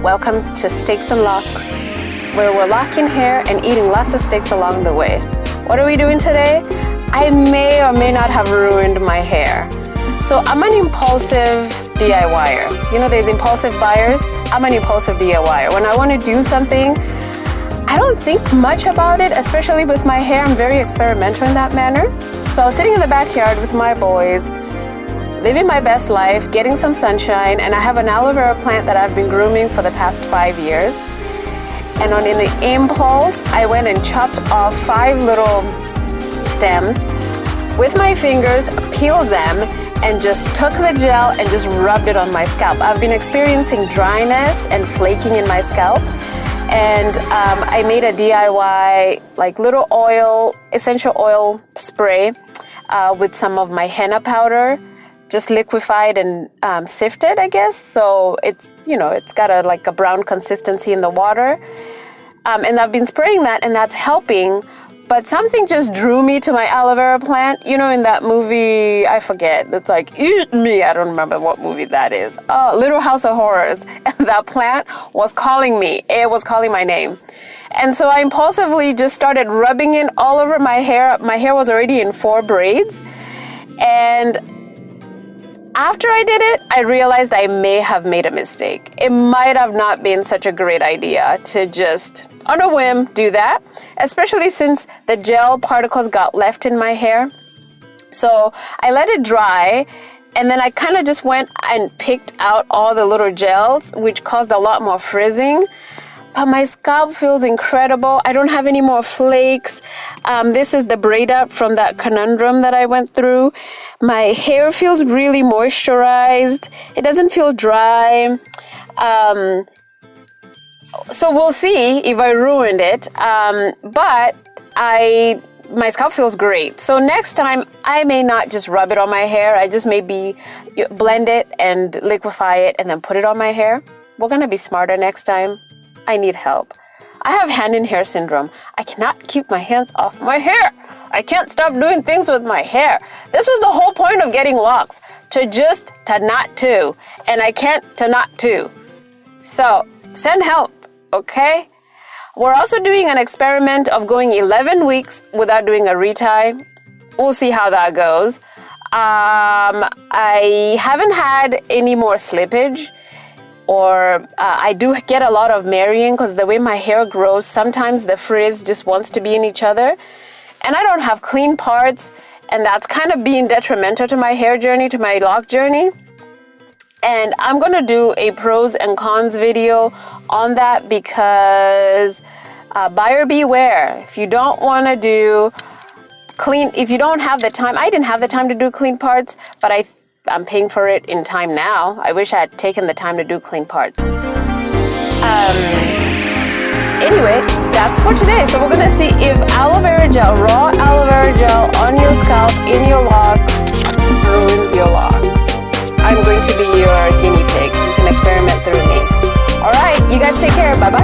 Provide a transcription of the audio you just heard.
Welcome to Steaks and Locs, where we're locking hair and eating lots of steaks along the way. What are we doing today? I may or may not have ruined my hair. So I'm an impulsive DIYer. You know, there's impulsive buyers. I'm an impulsive DIYer. When I want to do something, I don't think much about it, especially with my hair. I'm very experimental in that manner. So I was sitting in the backyard with my boys, living my best life, getting some sunshine, and I have an aloe vera plant that I've been grooming for the past 5 years. And in the impulse, I went and chopped off 5 little stems with my fingers, peeled them, and just took the gel and just rubbed it on my scalp. I've been experiencing dryness and flaking in my scalp, and I made a DIY like little oil, essential oil spray with some of my henna powder, just liquefied and sifted, I guess. So it's, you know, it's got a brown consistency in the water. And I've been spraying that, and that's helping. But something just drew me to my aloe vera plant. You know, in that movie, I forget, it's like, Eat Me. I don't remember what movie that is. Oh, Little House of Horrors. And that plant was calling me. It was calling my name. And so I impulsively just started rubbing it all over my hair. My hair was already in 4 braids. And after I did it, I realized I may have made a mistake. It might have not been such a great idea to just, on a whim, do that, especially since the gel particles got left in my hair. So I let it dry, and then I kind of just went and picked out all the little gels, which caused a lot more frizzing. But my scalp feels incredible. I don't have any more flakes. This is the braid up from that conundrum that I went through. My hair feels really moisturized. It doesn't feel dry. So we'll see if I ruined it. But my scalp feels great. So next time, I may not just rub it on my hair. I just maybe blend it and liquefy it and then put it on my hair. We're gonna be smarter next time. I need help. I have hand in hair syndrome. I cannot keep my hands off my hair. I can't stop doing things with my hair. This was the whole point of getting locks, to not to, and I can't to not to. So send help, okay? We're also doing an experiment of going 11 weeks without doing a retie. We'll see how that goes. I haven't had any more slippage, or I do get a lot of marrying because the way my hair grows, sometimes the frizz just wants to be in each other. And I don't have clean parts, and that's kind of being detrimental to my hair journey, to my lock journey. And I'm gonna do a pros and cons video on that because buyer beware. If you don't wanna do clean, if you don't have the time, I didn't have the time to do clean parts, but I'm paying for it in time now. I wish I had taken the time to do clean parts. Anyway, that's for today. So we're gonna see if aloe vera gel, raw aloe vera gel on your scalp, in your locks, ruins your locks. I'm going to be your guinea pig. You can experiment through me. All right, you guys take care. Bye-bye.